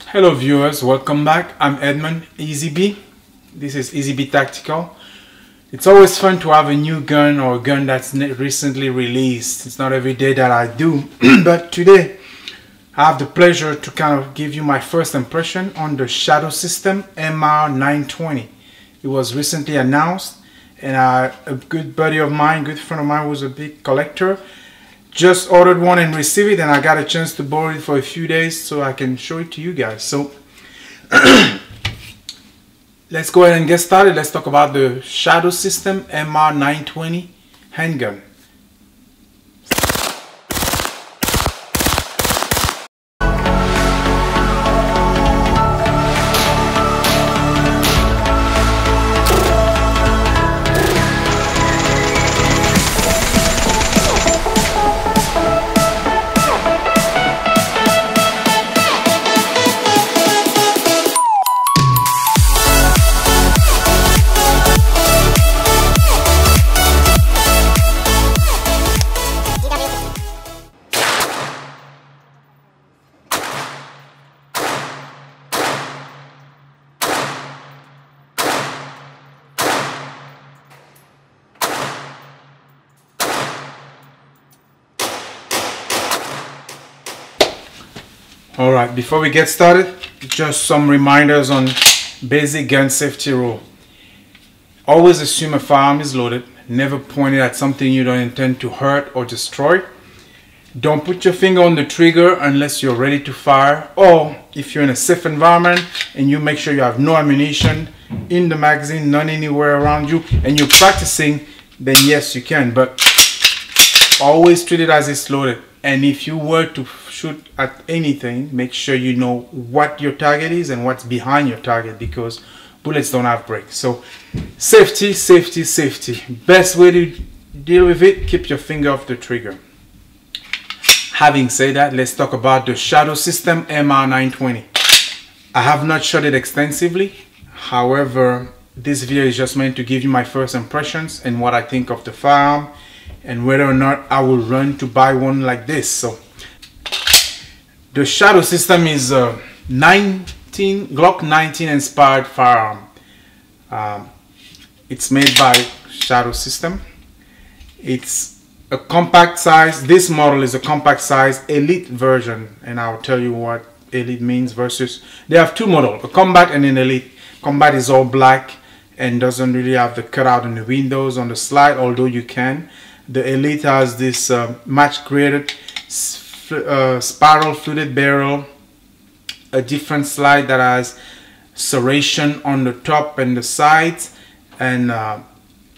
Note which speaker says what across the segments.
Speaker 1: Hello viewers, welcome back. I'm Edmund, EasyB. This is EasyB Tactical. It's always fun to have a new gun or a gun that's recently released. It's not every day that I do, but today I have the pleasure to kind of give you my first impression on the Shadow Systems MR920. It was recently announced, and a good buddy of mine, good friend of mine who's a big collector, just ordered one and received it, and I got a chance to borrow it for a few days so I can show it to you guys. So let's go ahead and get started. Let's talk about the Shadow Systems MR920 handgun. Alright, before we get started, just some reminders on basic gun safety rule. Always assume a firearm is loaded. Never point it at something you don't intend to hurt or destroy. Don't put your finger on the trigger unless you're ready to fire, or if you're in a safe environment and you make sure you have no ammunition in the magazine, none anywhere around you, and you're practicing, then yes, you can, but always treat it as it's loaded. And if you were to shoot at anything, make sure you know what your target is and what's behind your target, because bullets don't have brakes. So safety, safety, safety. Best way to deal with it, keep your finger off the trigger. Having said that, let's talk about the Shadow Systems MR920. I have not shot it extensively. However, this video is just meant to give you my first impressions and what I think of the firearm, and whether or not I will run to buy one like this. So the Shadow System is a Glock 19 inspired firearm. It's made by Shadow Systems. It's a compact size. This model is a compact size elite version, and I'll tell you what elite means versus, they have two models, a combat and an elite. Combat is all black and doesn't really have the cutout on the windows on the slide, although you can. The Elite has this match created spiral fluted barrel, a different slide that has serration on the top and the sides, and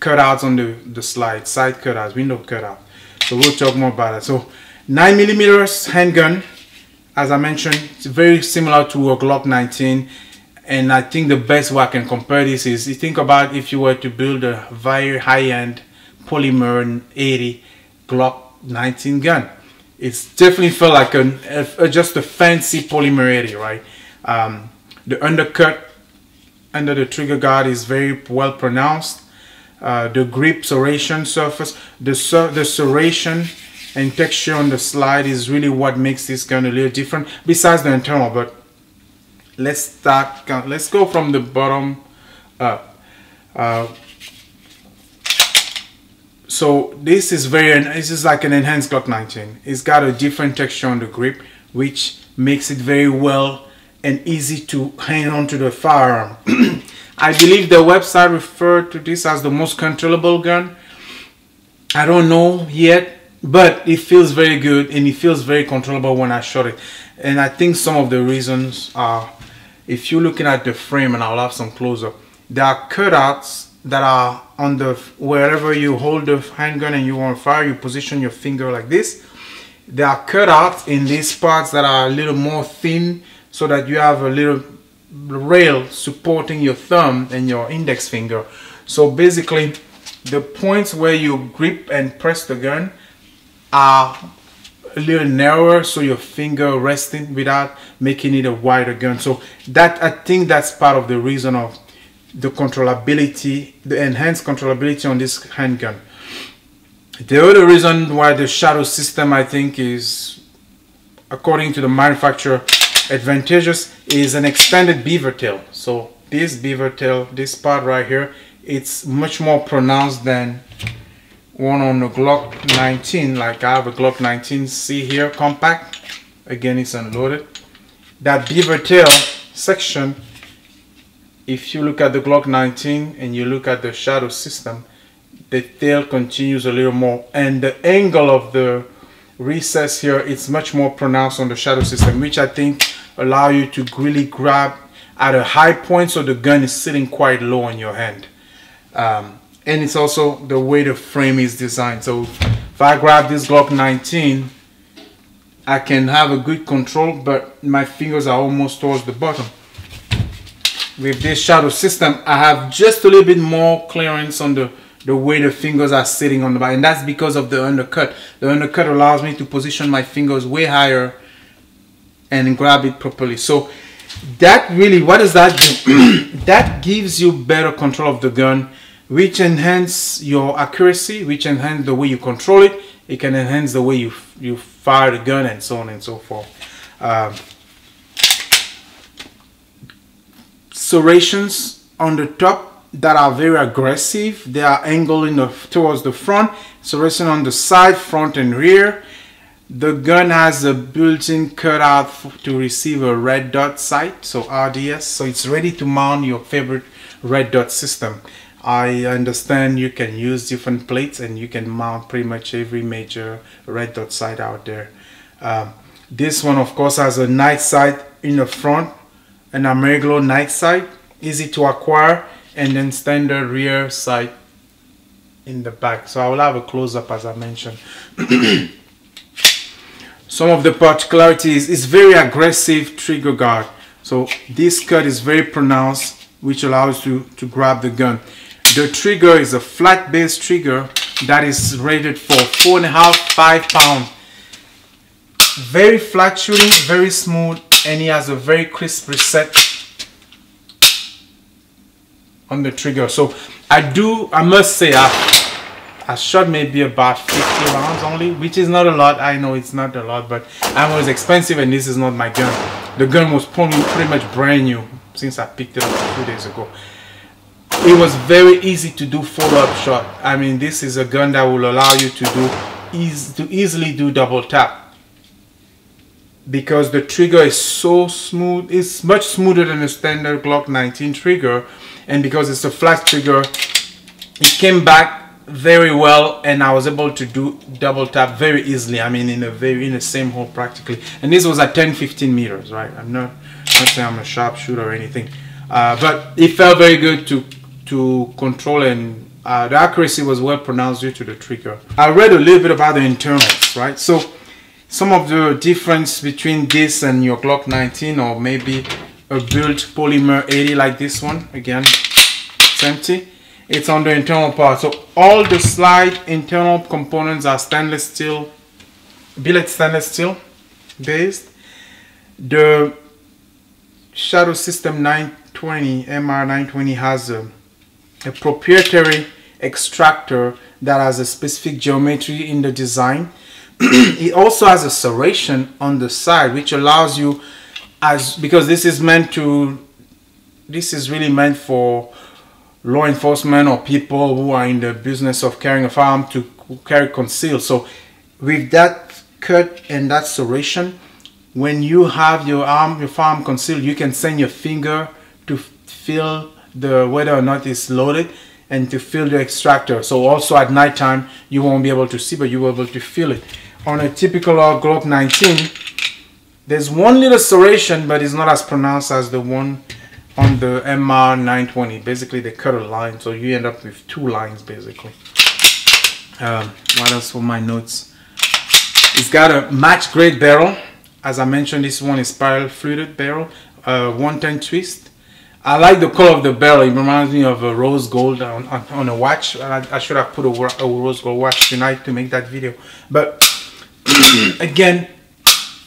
Speaker 1: cutouts on the slide, side cutouts, window cutout. So we'll talk more about it. So 9mm handgun, as I mentioned, it's very similar to a Glock 19. And I think the best way I can compare this is, you think about if you were to build a very high-end polymer 80 Glock 19 gun. It's definitely felt like just a fancy polymer 80, right? The undercut under the trigger guard is very well pronounced. The grip serration surface, the serration and texture on the slide is really what makes this gun a little different, besides the internal. But let's go from the bottom up. So this is like an enhanced Glock 19. It's got a different texture on the grip, which makes it very well and easy to hang on to the firearm. I believe the website referred to this as the most controllable gun. I don't know yet, but it feels very good and it feels very controllable when I shot it. And I think some of the reasons are, if you're looking at the frame, and I'll have some close-up, there are cutouts that are on the, wherever you hold the handgun and you want to fire, you position your finger like this. There are cutouts in these parts that are a little more thin, so that you have a little rail supporting your thumb and your index finger. So basically, the points where you grip and press the gun are a little narrower, so your finger resting without making it a wider gun. So that, I think that's part of the reason of the controllability, the enhanced controllability on this handgun. The other reason why the Shadow system, I think, is, according to the manufacturer, advantageous is an extended Beavertail. So this Beavertail, this part right here, it's much more pronounced than one on the Glock 19. Like I have a Glock 19, see here, compact. Again, it's unloaded. That Beavertail section, if you look at the Glock 19 and you look at the Shadow system, the tail continues a little more, and the angle of the recess here, it's much more pronounced on the Shadow system, which I think allow you to really grab at a high point, so the gun is sitting quite low in your hand. And it's also the way the frame is designed. So if I grab this Glock 19, I can have a good control, but my fingers are almost towards the bottom. With this Shadow system, I have just a little bit more clearance on the way the fingers are sitting on the back, and that's because of the undercut. The undercut allows me to position my fingers way higher and grab it properly. So that really, what does that do? That gives you better control of the gun, which enhance your accuracy, which enhance the way you control it. It can enhance the way you fire the gun, and so on and so forth. Serrations on the top that are very aggressive. They are angled towards the front. Serration on the side, front and rear. The gun has a built-in cutout to receive a red dot sight, so RDS. So it's ready to mount your favorite red dot system. I understand you can use different plates and you can mount pretty much every major red dot sight out there. This one, of course, has a night sight in the front, an Ameriglo night sight, easy to acquire, and then standard rear sight in the back. So I will have a close-up, as I mentioned. Some of the particularities is very aggressive trigger guard. So this cut is very pronounced, which allows you to grab the gun. The trigger is a flat base trigger that is rated for 4.5, 5 pounds. Very flat shooting, very smooth, and he has a very crisp reset on the trigger. So I must say, I shot maybe about 50 rounds only, which is not a lot. I know it's not a lot, but ammo is expensive and this is not my gun. The gun was pretty much brand new since I picked it up a few days ago. It was very easy to do follow-up shot. I mean, this is a gun that will allow you to easily do double tap, because the trigger is so smooth. It's much smoother than a standard Glock 19 trigger, and because it's a flat trigger, it came back very well, and I was able to do double tap very easily. I mean, in the same hole practically. And this was at 10-15 meters, right? I'm not saying I'm a sharpshooter or anything, but it felt very good to control, and the accuracy was well pronounced due to the trigger. I read a little bit about the internals, right? So some of the difference between this and your Glock 19, or maybe a built polymer 80 like this one, again, it's empty. It's on the internal part. So all the slide internal components are stainless steel, billet stainless steel based. The Shadow System MR920 has a proprietary extractor that has a specific geometry in the design. It also has a serration on the side, which allows you, because this is really meant for law enforcement or people who are in the business of carrying a firearm, to carry concealed. So with that cut and that serration, when you have your firearm concealed, you can send your finger to feel whether or not it's loaded, and to feel the extractor. So also at night time, you won't be able to see, but you will be able to feel it. On a typical Glock 19, there's one little serration, but it's not as pronounced as the one on the MR920. Basically, they cut a line, so you end up with 2 lines basically. What else for my notes? It's got a match grade barrel. As I mentioned, this one is spiral fluted barrel, 110 twist. I like the color of the barrel. It reminds me of a rose gold on a watch. I should have put a rose gold watch tonight to make that video. But again,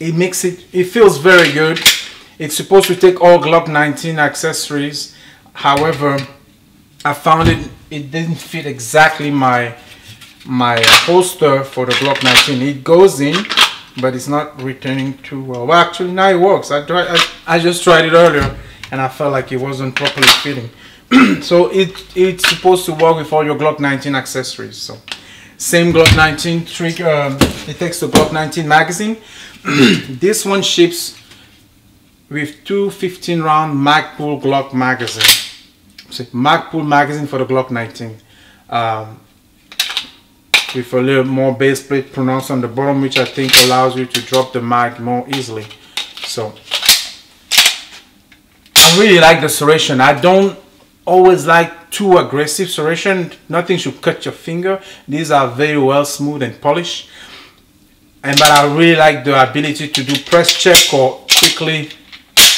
Speaker 1: it feels very good. It's supposed to take all Glock 19 accessories. However, I found it didn't fit exactly my my holster for the Glock 19. It goes in, but it's not returning too well. Well, actually now it works. I just tried it earlier and I felt like it wasn't properly fitting. So it's supposed to work with all your Glock 19 accessories. So same Glock 19 trigger. It takes the Glock 19 magazine. This one ships with two 15-round Magpul Glock magazine. So Magpul magazine for the Glock 19. With a little more base plate pronounced on the bottom, which I think allows you to drop the mag more easily. So I really like the serration. I don't always like too aggressive serration. Nothing should cut your finger. These are very well smooth and polished. But I really like the ability to do press check or quickly,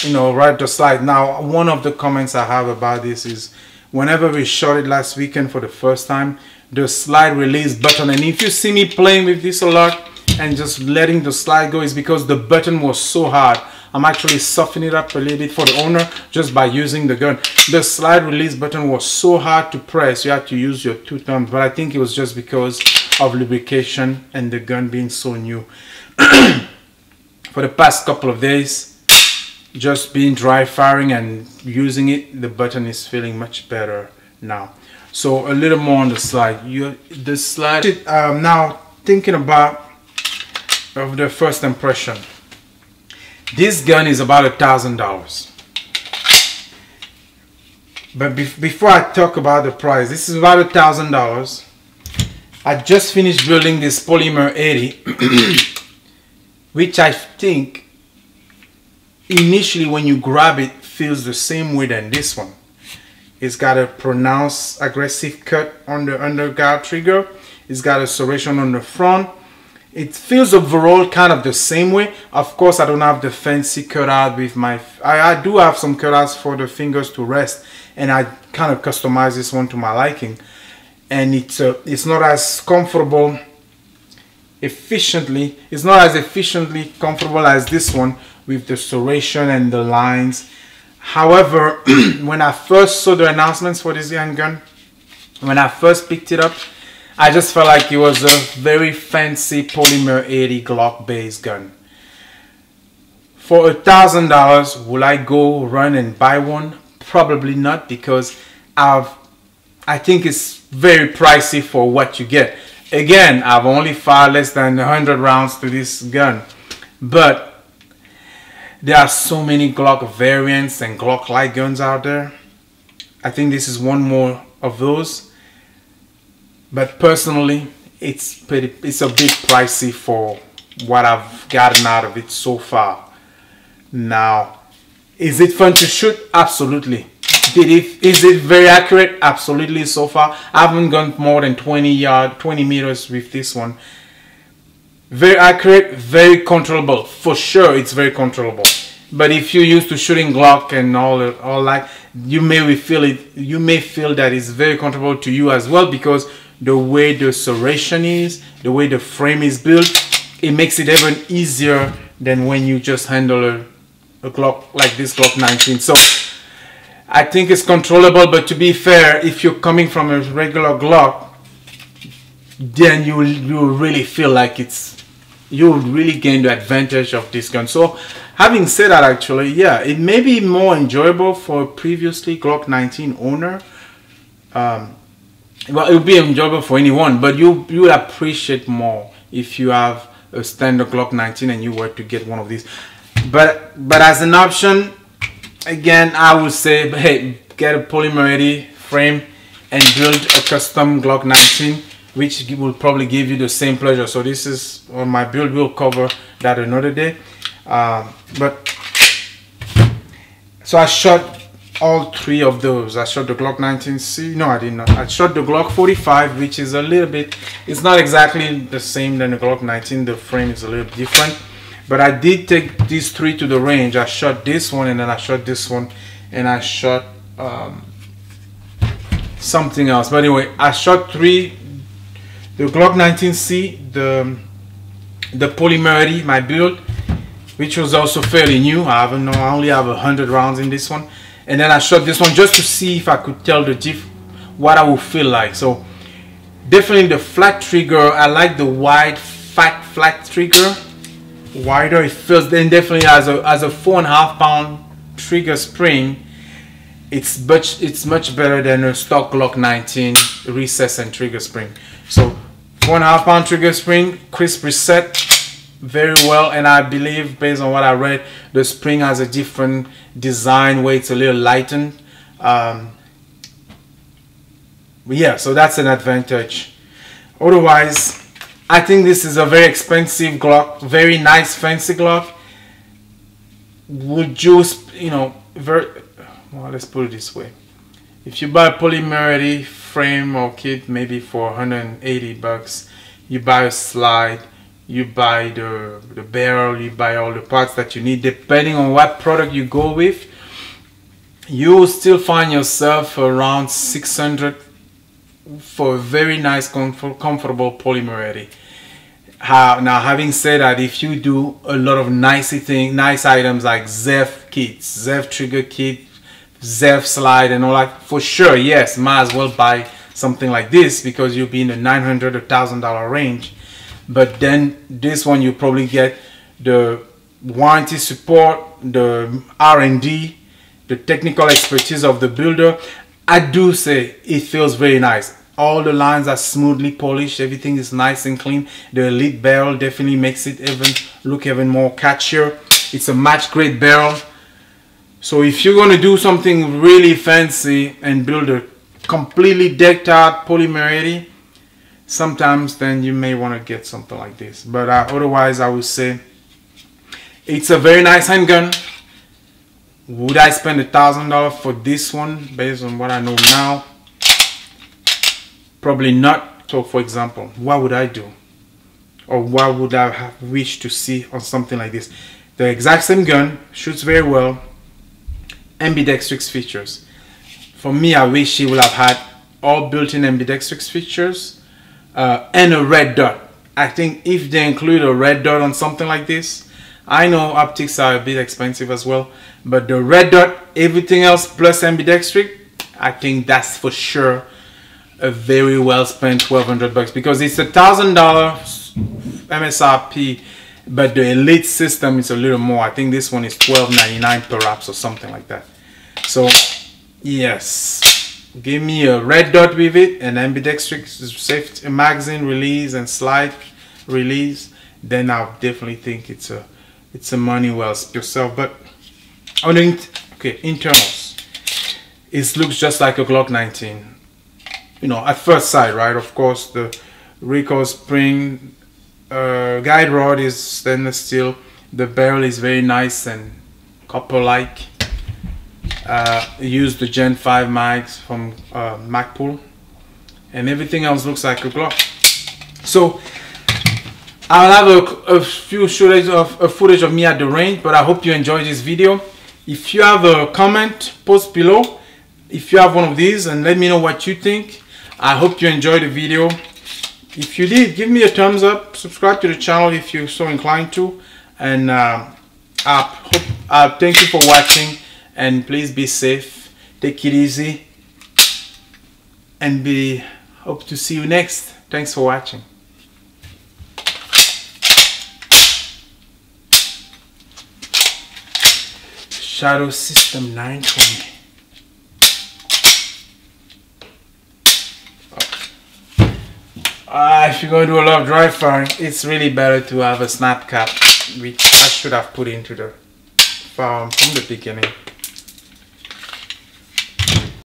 Speaker 1: you know, write the slide. Now, one of the comments I have about this is whenever we shot it last weekend for the first time, the slide release button, and if you see me playing with this a lot and just letting the slide go, is because the button was so hard. I'm actually softening it up a little bit for the owner just by using the gun. The slide release button was so hard to press, you had to use your two thumbs, but I think it was just because of lubrication and the gun being so new. For the past couple of days, just being dry firing and using it, the button is feeling much better now. So a little more on the slide. The slide. Now thinking about of the first impression. This gun is about $1,000. But before I talk about the price, this is about $1,000. I just finished building this Polymer 80, which I think initially when you grab it feels the same way than this one. It's got a pronounced aggressive cut on the underguard trigger. It's got a serration on the front. It feels overall kind of the same way. Of course, I don't have the fancy cutout with my... I do have some cutouts for the fingers to rest, and I kind of customize this one to my liking. And it's not as comfortable efficiently. It's not as efficiently comfortable as this one with the serration and the lines. However, when I first saw the announcements for this handgun, when I first picked it up, I just felt like it was a very fancy Polymer 80 Glock based gun. For $1,000, will I go run and buy one? Probably not, because I think it's very pricey for what you get. Again, I've only fired less than 100 rounds to this gun, but there are so many Glock variants and Glock light guns out there. I think this is one more of those. But personally, it's a bit pricey for what I've gotten out of it so far. Now, is it fun to shoot? Absolutely. Is it very accurate? Absolutely. So far, I haven't gone more than 20 meters with this one. Very accurate, very controllable. For sure, it's very controllable. But if you're used to shooting Glock and all that, you may feel that it's very comfortable to you as well, because the way the serration is, the way the frame is built, it makes it even easier than when you just handle a Glock like this Glock 19. So I think it's controllable, but to be fair, if you're coming from a regular Glock, then you really feel like you really gain the advantage of this gun. So having said that, actually, yeah, it may be more enjoyable for a previously Glock 19 owner. Well, it would be enjoyable for anyone, but you would appreciate more if you have a standard Glock 19 and you were to get one of these. But as an option, again, I would say, hey, get a Polymer 80 frame and build a custom Glock 19, which will probably give you the same pleasure. So this is on my build. We'll cover that another day. So I shot all three of those. I shot the Glock 19C. No, I did not. I shot the Glock 45, which is a little bit, it's not exactly the same than the Glock 19. The frame is a little different. But I did take these three to the range. I shot this one, and then I shot this one, and I shot something else. But anyway, I shot three. The Glock 19C, the Polymer 80, my build, which was also fairly new. I only have 100 rounds in this one. And then I shot this one just to see if I could tell what I would feel like. So Definitely the flat trigger. I like the wide, flat trigger. Wider it feels. Then definitely as a 4.5 pound trigger spring, it's much better than a stock Glock 19 recess and trigger spring. So 4.5 pound trigger spring, crisp reset, very well. And I believe, based on what I read, the spring has a different design where it's a little lightened. Yeah, so that's an advantage. Otherwise, I think this is a very expensive Glock, very nice fancy Glock. Would you, well, let's put it this way. If you buy a polymer frame or kit, maybe for 180 bucks, you buy a slide, you buy the barrel, you buy all the parts that you need, depending on what product you go with, you will still find yourself around 600 for a very nice, comfortable polymer ready. Now, having said that, if you do a lot of nice items like ZEV kits, ZEV trigger kit, ZEV slide and all that, for sure, yes, might as well buy something like this because you'll be in the $900 or $1,000 range. But then this one, you probably get the warranty support, the R&D, the technical expertise of the builder. I do say it feels very nice. All the lines are smoothly polished. Everything is nice and clean. The Elite barrel definitely makes it look even more catchier. It's a match grade barrel. So if you're going to do something really fancy and build a completely decked out polymer ready, sometimes then you may want to get something like this. But otherwise, I would say it's a very nice handgun. Would I spend $1,000 for this one based on what I know now? Probably not. So for example, what would I do? Or what would I have wished to see on something like this? The exact same gun, shoots very well, ambidextrous features. For me, I wish it would have had all built-in ambidextrous features and a red dot. I think if they include a red dot on something like this, I know optics are a bit expensive as well, but the red dot, everything else plus ambidextrous, I think that's for sure a very well spent $1,200 because it's $1,000 MSRP, but the Elite system is a little more. I think this one is $12.99 perhaps or something like that. So yes, give me a red dot with it, and ambidextrous safety magazine release and slide release, then I definitely think it's a money well spent yourself. But on the internals, it looks just like a Glock 19. At first sight, right? Of course, the recoil spring guide rod is stainless steel. The barrel is very nice and copper-like. Use the Gen 5 mags from Magpul, and everything else looks like a Glock. So I'll have a few footage of me at the range, but I hope you enjoyed this video. If you have a comment, post below if you have one of these and let me know what you think. I hope you enjoyed the video. If you did, give me a thumbs up, subscribe to the channel if you're so inclined to, and thank you for watching, and please be safe, take it easy, and hope to see you next. Thanks for watching. Shadow Systems 920. If you're going to do a lot of dry firing, it's really better to have a snap cap, which I should have put into the firearm from the beginning.